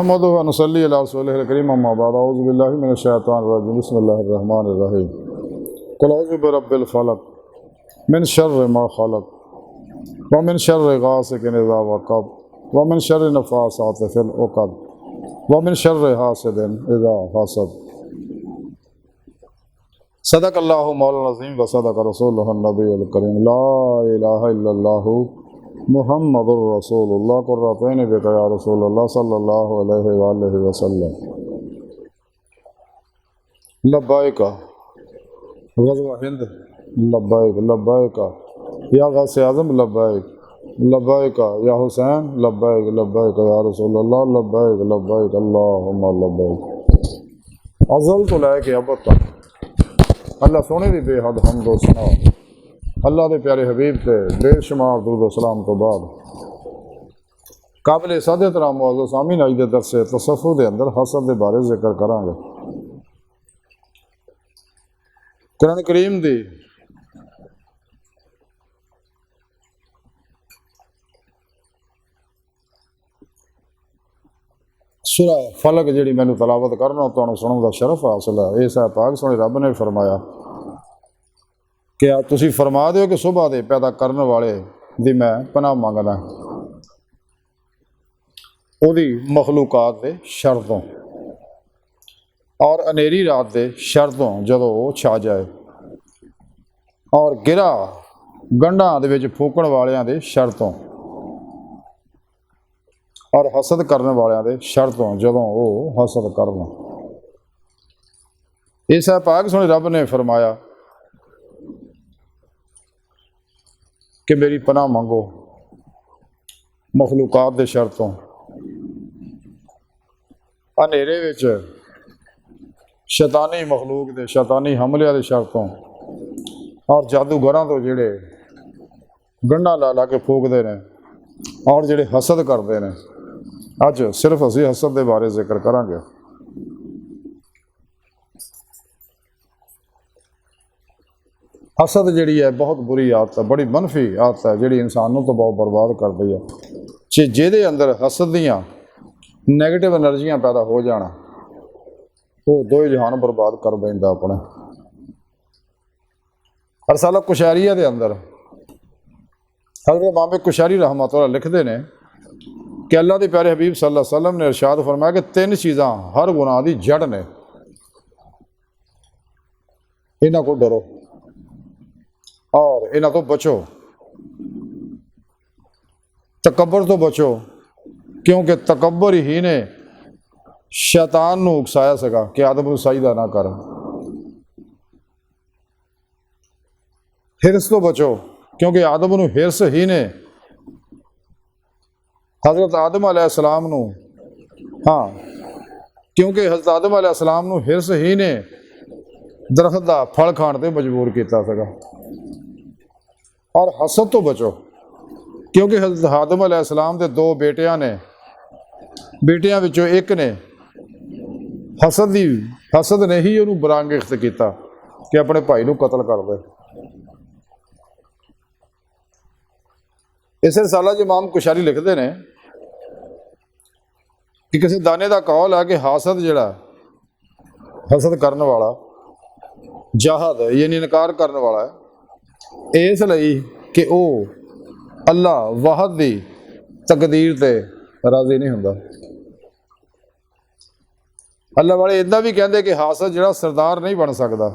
मोहम्मद व नसल्ली अला रसूलिहिल करीम अम्मा बाद औज़ु बिल्लाहि मिनश शैतानिर रजीम बिस्मिल्लाहिर रहमानिर रहीम कुल औज़ु बिरब्बिल फलक मिन शर्रि मा खलक व मिन शर्रि गासिकिन इज़ा वक़ब व मिन शर्रि नफ़ासाति फ़िल उक़द व मिन शर्रि हासिदिन इज़ा हसद। सदक़ल्लाहु मौलाना अज़ीम व सदक़ रसूलुहुन नबियुल करीम ला इलाहा इल्लल्लाहु मुहम्मदुर रसूलुल्लाह कुर्रतैन बिका या रसूलल्लाह सल्लल्लाहु अलैहि वसल्लम। लब्बाइक ग़ज़वा हिंद लब्बाइक लब्बाइक या गौसे आज़म लब्बाइक लब्बाइक या हुसैन लब्बाइक लब्बाइक या रसूलल्लाह लब्बाइक लब्बाइक अल्लाहुम्मा लब्बाइक। अज़ल तो लैके अब तक अल्लाह सोने दी बेहद हमद व सना अल्लाह के प्यारे हबीब से बेशुमार दुरूद व सलाम तो बाद काबिल सादे तराम मुअज़्ज़ज़ सामीन अज दे दरस तसव्वुफ़ के अंदर हसद के बारे जिक्र करांगे। कुरान करीम दी सूरा फलक जी मैंने तलावत करना तो सुनने का शरफ हासिल है। इस पाक सोने रब ने फरमाया कि तुसी फरमा दो कि सुबह दे पैदा करने वाले दी मैं पनाह मंगदा ओदी मखलूकात दे शर्तों और अनेरी रात दे शर्तों जदों वो छा जाए और गिरा गंढां दे विच फूकण वालियां दे शर्तों और हसद करने वालियां दे शर्तों जदों वो हसद करन। इस पाक सोने रब ने फरमाया कि मेरी पनाह मंगो मखलूकात दे शर्तों अनेरे विच शैतानी मखलूक दे शैतानी हमलियां दे शर्तों और जादूगरां तो जिहड़े गंढां ला ला के फूकदे ने और जिहड़े हसद करदे ने अज सिर्फ असीं हसद के बारे जिक्र करांगे। हसद जिहड़ी है बहुत बुरी आदत है, बड़ी मनफी आदत है जिहड़ी इंसान नूं तो बहुत बर्बाद करदी है। जिहदे अंदर हसद दियां नैगेटिव एनर्जियां पैदा हो जाना वो दो ही जहान बर्बाद कर बैठदा अपने। रसाला कुशैरिया के अंदर हज़रत इमाम कुशैरी रहमतुल्लाह लिखते हैं कि अल्लाह के प्यारे हबीब सल्लल्लाहु अलैहि वसल्लम ने इरशाद फरमाया कि तीन चीज़ां हर गुनाह की जड़ ने, इन्हां को डरो और इन्हां तो बचो। तकब्बर तो बचो क्योंकि तकब्बर ही ने शैतान नूं उकसाया सका कि आदम नूं सजदा ना कर। हिरस तो बचो क्योंकि आदम नूं हिरस ही ने हज़रत आदम अलैहिस्सलाम नूं क्योंकि हज़रत आदम अलैहिस्सलाम नूं हिरस ही ने दरख्त का फल खाण ते मजबूर किया सका। और हसद तो बचो क्योंकि हज़रत आदम अलैहिस्सलाम के दो बेटियां ने, बेटियां विचों एक ने हसद ने ही उन्होंने बरांगिख्त किया कि अपने भाई को कतल कर दे। इस रसाला च इमाम कुशैरी लिखते हैं कि किसी दाने का कौल है कि हासद जिहड़ा हसद करने वाला जाहद यानी इनकार करने वाला है इसलिए कि वो अल्लाह वाहद की तकदीर से राजी नहीं होंदा। अल्लाह वाले इदा भी कहते कि हासद जिहड़ा सरदार नहीं बन सकता।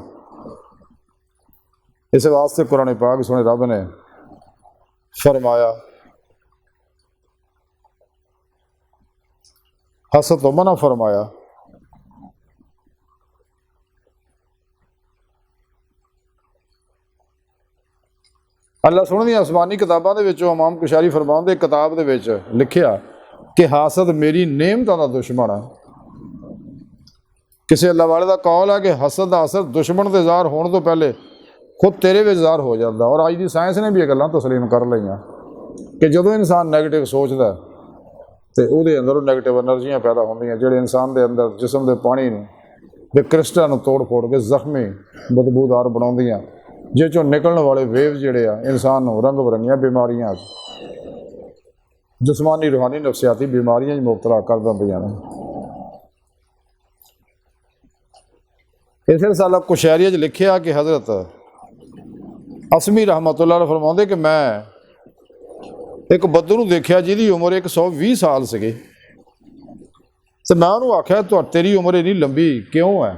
इस वास्ते कुरान पाक सुने रब ने फरमाया हसद तो मना फरमाया। अल्लाह सुने दी आसमानी किताबां दे विचों इमाम कुशैरी फरमाउंदे किताब दे विच लिखिया कि हासद मेरी नेमतां दा दुश्मन है। किसी अल्लाह वाले का कौल है कि हसद का असर दुश्मन के ज़ाहिर होने तो पहले खुद तेरे में ज़ाहिर हो जाता। और अज की साइंस ने भी ये गल्लां तस्लीम कर लईआं कि जदों इंसान नैगेटिव सोचता तो वो अंदर नैगेटिव एनर्जियां पैदा होंदियां जिहड़े इंसान के अंदर जिसम के पानी दे क्रिस्टल तोड़ फोड़ के जख्मी बदबूदार बनाउंदियां जिस चों निकलने वाले वेव जिहड़े आ इंसान नूं रंग बरंगियां बीमारियां जिस्मानी रूहानी नफसियाती बीमारियां मुबतला कर दिंदियां ने। इस रसाला कुशैरिया च लिखिया कि हज़रत असमी रहमतुल्लाह अलैह फरमाउंदे कि मैं एक बद्दू नूं देखिया जिहदी उम्र 120 साल सीगी ते मैं उन्होंने आख्या तो तेरी उम्र इन्नी लंबी क्यों है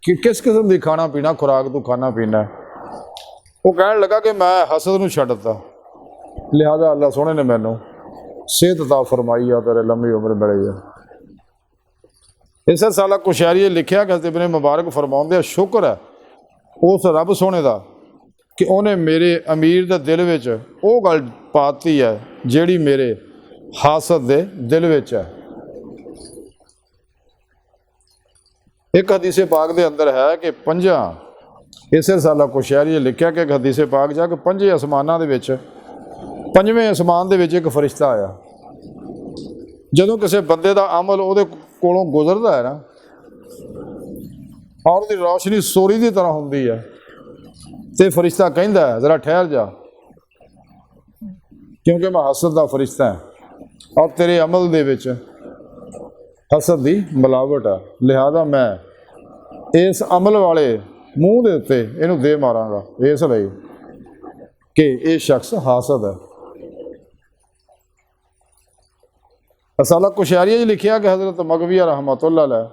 कि किस किस्म की खाना पीना खुराक तू खाना पीना है। वो कहने लगा कि मैं हसद नूं छड्ड दित्ता, लिहाजा अल्लाह सोहणे ने मैनू सेहत अता फरमाई आ, तेरे लंबी उम्र मिली है। इस साला कुशैरी लिखिया कि हज़रत इब्न मुबारक फरमाउंदे शुक्र है उस रब सोहणे दा कि उन्हें मेरे अमीर दे दिल विच वो गल पाती है जिहड़ी मेरे हासद दे दिल विच है। एक हदीसे पाक दे अंदर है कि पंजा इस रसाला कुशैरी लिखिया कि एक हदीसे पाक जा कि पंजे आसमानां दे विच पंजवें आसमान दे विच एक फरिश्ता आया। जदों किसी बंदे दा अमल उहदे कोलों गुजरदा है ना और उहदी रोशनी सोरी की तरह हुंदी है ते फरिश्ता कहंदा है जरा ठहर जा क्योंकि मैं हसद दा फरिश्ता है और तेरे अमल दे विच हसद दी मिलावट है, लिहाजा मैं इस अमल वाले मूँह दे उत्ते इहनूं दे मारांगा इसलिए कि ये शख्स हासद है। रसाला कुशैरिया च लिखिया कि हज़रत मगविया रहमतुल्लाह अलैह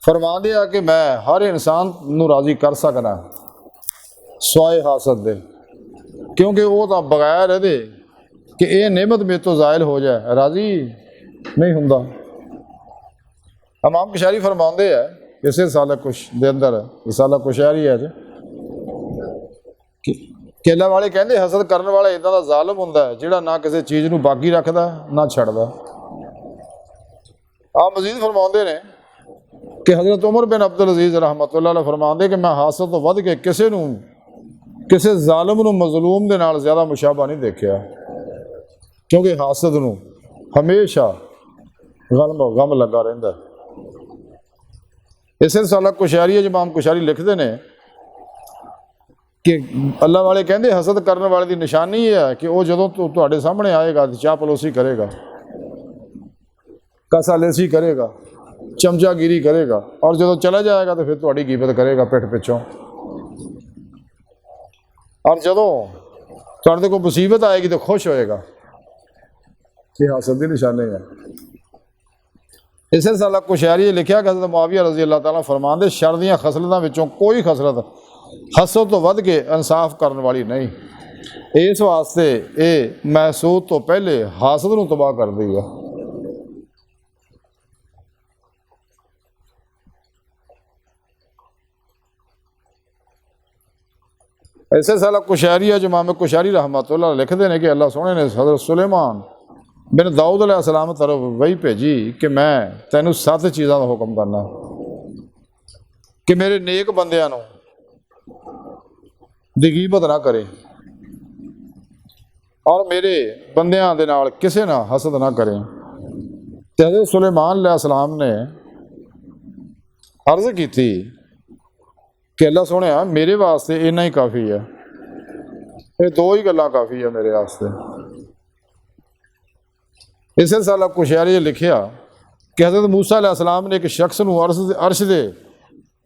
फरमांदे आ कि मैं हर इंसान नूं राज़ी कर सकदा स्वाए हासद दे, क्योंकि वो तो बगैर इहदे कि ये नेमत मेरे तो ज़ायल हो जाए राज़ी नहीं हुंदा। इमाम कुशैरी फरमाउंदे है इस रसाला कुश दे अंदर रसाला कुशैरी है कि अल्लाह वाले कहंदे हसद करने वाला इदां दा ज़ालिम हुंदा है जिहड़ा ना किसी चीज़ नूं बाकी रखदा ना छड्डदा। आप मजीद फरमाउंदे ने कि हज़रत उमर बिन अब्दुल अजीज़ रहमतुल्लाह अलैह फरमाउंदे कि मैं हासद तो वध के किसी नूं किसी ज़ालिम नूं मज़लूम दे नाल ज़्यादा मुशाबा नहीं देखिया, क्योंकि हासद नूं हमेशा गम लगा रहिंदा। इस रसाला कुशैरी इमाम कुशैरी लिखते हैं कि अल्लाह वाले कहते हसद करने वाले की निशानी ये है कि वह जो तुहाडे सामने आएगा तो चाह पलोसी करेगा, कसालेसी करेगा, चमचागिरी करेगा और जो चला जाएगा तो फिर तुहाडी गिबत करेगा पिठ पिछों। और जदों तुहाडे कोई मुसीबत आएगी तो खुश होएगा। ये हसद की निशानी है। इस रसाला कुशैरी लिखिया कि हज़रत मुआविया रज़ी अल्लाह तआला फरमांदे शर दीयां खसलतां विचों कोई खसलत हसद तो वध के इंसाफ करने वाली नहीं, इस वास्ते ये महसूद तो पहले हासद नूं तबाह कर दी है। इस रसाला कुशैरी इमाम कुशैरी रहमतुल्लाह लिखते हैं कि अल्लाह सोहणे ने हज़रत सुलेमान बिन दाऊद अलैहिस्सलाम तरफ वही भेजी कि मैं तैनूं 7 चीज़ों का हुक्म करना कि मेरे नेक बंदियां नूं दी गीबत ना करे और मेरे बंदियां दे नाल किसे ना हसद ना करें। ते हज़रत सुलेमान अलैहिस्सलाम ने अर्ज़ की कि अल्लाह सोहणे मेरे वास्ते इन्ना ही काफ़ी है, ये 2 ही गल्लां काफ़ी है मेरे वास्ते। इस रसाला कुशैरी लिखिया कि हज़रत मूसा अलैहिस्सलाम ने एक शख्स नूं अर्श दे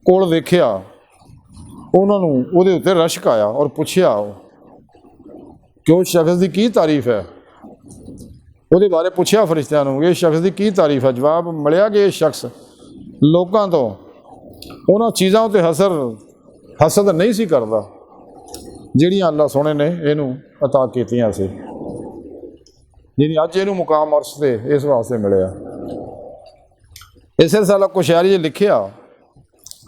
कोल देखिया, उन्होंने उहदे उत्ते रश्क आया और पुछया कि उस शख्स की की तारीफ है। उहदे बारे पुछया फरिश्तियां नूं इस शख्स की की तारीफ है। जवाब मिलिया कि यह शख्स लोगों तो उन्हां चीज़ों उत्ते हसद नहीं सी करदा जिहड़ियां अल्लाह सोहणे ने इहनूं अता कीतियां सी, जिहड़ी अज इहनूं मुकाम अर्श ते इस वास्ते मिलिया। इस रसाला कुशैरी लिखिया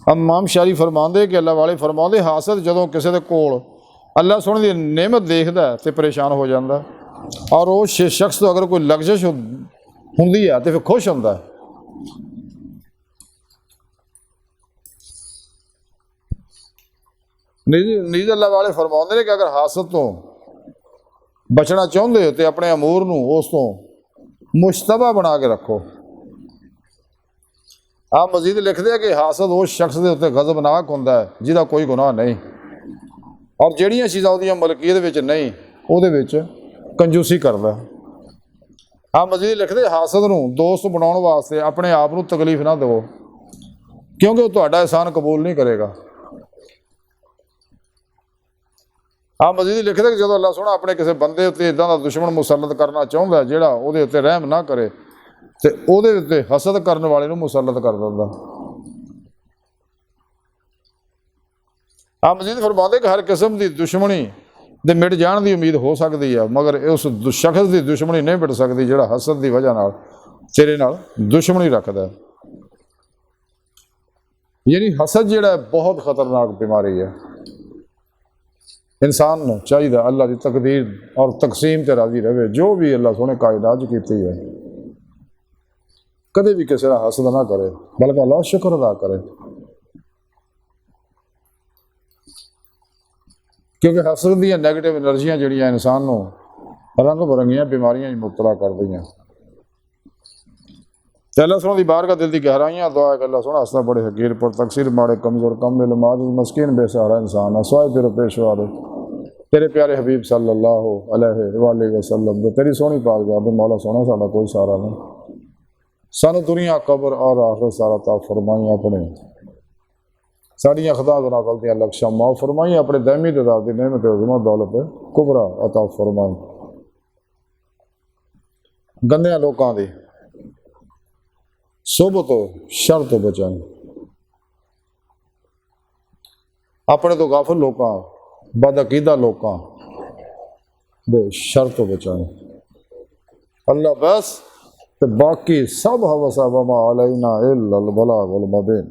इमाम शारी फरमांदे कि अल्लाह वाले फरमांदे हासद जदों किसी दे कोल अल्लाह सोहणे दी नेमत देखदा तो परेशान हो जाता और उस शख्स तो अगर कोई लग्जश हुंदी है तो फिर खुश हुंदा। नीज अल्लाह वाले फरमांदे ने कि अगर हासद तो बचना चाहते हो तो अपने अमूर नूं उस तो मुश्तबा बना के रखो। आप मजीद लिखते हैं कि हासद उस शख्स के उत्ते गज़बनाक हुंदा है जिहदा कोई गुनाह नहीं और जिहड़ियां चीज़ां उहदियां मलकीयत विच नहीं ਉਹਦੇ ਵਿੱਚ ਕੰਜੂਸੀ ਕਰਦਾ। ਆ ਮਜ਼ੀਦ ਲਿਖਦੇ ਹਾਸਦ ਨੂੰ ਦੋਸਤ ਬਣਾਉਣ ਵਾਸਤੇ ਆਪਣੇ ਆਪ ਨੂੰ ਤਕਲੀਫ ਨਾ ਦੇਵੋ, ਕਿਉਂਕਿ ਉਹ ਤੁਹਾਡਾ ਅਹਿਸਾਨ ਕਬੂਲ ਨਹੀਂ ਕਰੇਗਾ। ਆ ਮਜ਼ੀਦ ਲਿਖਦੇ ਕਿ ਜਦੋਂ ਅੱਲਾਹ ਸੋਹਣਾ ਆਪਣੇ ਕਿਸੇ ਬੰਦੇ ਉੱਤੇ ਇੱਦਾਂ ਦਾ ਦੁਸ਼ਮਣ ਮੁਸੱਲਤ ਕਰਨਾ ਚਾਹੁੰਦਾ ਜਿਹੜਾ ਉਹਦੇ ਉੱਤੇ ਰਹਿਮ ਨਾ ਕਰੇ, ਤੇ ਉਹਦੇ ਉੱਤੇ ਹਸਦ ਕਰਨ ਵਾਲੇ ਨੂੰ ਮੁਸੱਲਤ ਕਰ ਦਿੰਦਾ। ਆ ਮਜ਼ੀਦ ਫਰਮਾਉਂਦੇ ਕਿ ਹਰ ਕਿਸਮ ਦੀ ਦੁਸ਼ਮਣੀ ਦੇ ਮਿਟ ਜਾਣ ਦੀ ਉਮੀਦ ਹੋ ਸਕਦੀ ਹੈ, ਮਗਰ ਉਸ ਸ਼ਖਸ ਦੀ ਦੁਸ਼ਮਣੀ ਨਹੀਂ ਮਿਟ ਸਕਦੀ ਜਿਹੜਾ ਹਸਦ ਦੀ ਵਜ੍ਹਾ ਨਾਲ ਤੇਰੇ ਨਾਲ ਦੁਸ਼ਮਣੀ ਰੱਖਦਾ। ਯਾਨੀ ਹਸਦ ਜਿਹੜਾ ਬਹੁਤ ਖਤਰਨਾਕ ਬਿਮਾਰੀ ਹੈ। इंसान ਨੂੰ ਚਾਹੀਦਾ ਅੱਲਾ ਦੀ ਤਕਦੀਰ ਔਰ ਤਕਸੀਮ ਤੇ ਰਾਜ਼ੀ ਰਹੇ। ਜੋ ਵੀ ਅੱਲਾ ਸੋਹਣੇ ਕਾਇਨਾਤ ਕੀਤੀ ਹੈ, ਕਦੇ ਵੀ ਕਿਸੇ ਦਾ ਹਸਦ ਨਾ ਕਰੇ, ਬਲਕਿ ਅੱਲਾ ਸ਼ੁਕਰ ਅਦਾ ਕਰੇ, ਕਿਉਂਕਿ ਹਸਦ ਦੀਆਂ ਨੈਗੇਟਿਵ એનર્ਜੀਆਂ ਜਿਹੜੀਆਂ ਇਨਸਾਨ ਨੂੰ ਰੰਗ ਬਰੰਗੀਆਂ ਬਿਮਾਰੀਆਂ 'ਚ ਮੁਬਤਲਾ ਕਰਦੀਆਂ। ਤੇ ਅੱਲਾ ਸੋਹਣਾ ਦੀ ਬਾਰਗਾਹ दिल ਦੀ ਗਹਿਰਾਈਆਂ दुआ है कि अल्लाह सोहना हसदा बड़े हकीर पर तकसीर माड़े कमज़ोर कम माजिद मस्किन बेसहारा इंसान है सवाए तेरे पेशवा दे तेरे प्यारे हबीब सल्लल्लाहु अलैहि वसल्लम दे तेरी सोहनी बारगाह दे मौला सोहना साडा कोई सहारा नहीं। सानू दुनिया कब्र और आखिरत सारा ता फरमाई, अपने साड़ियाँ खदा गुनाह गलतियाँ लक्ष्य माफ़ फरमाई, अपने दैमी ददा दी नेमत उज़्मा दौलत कुबरा अता फरमाई। गंदियां लोकां दी सोबत तो शर तो बचाई, अपने तो गाफिल लोकां बदअकीदा लोकां दे शर तो बचाई। अल्लाह बस ते बाकी सब हवसा वमा अलैना इल्लल बलागुल मुबीन।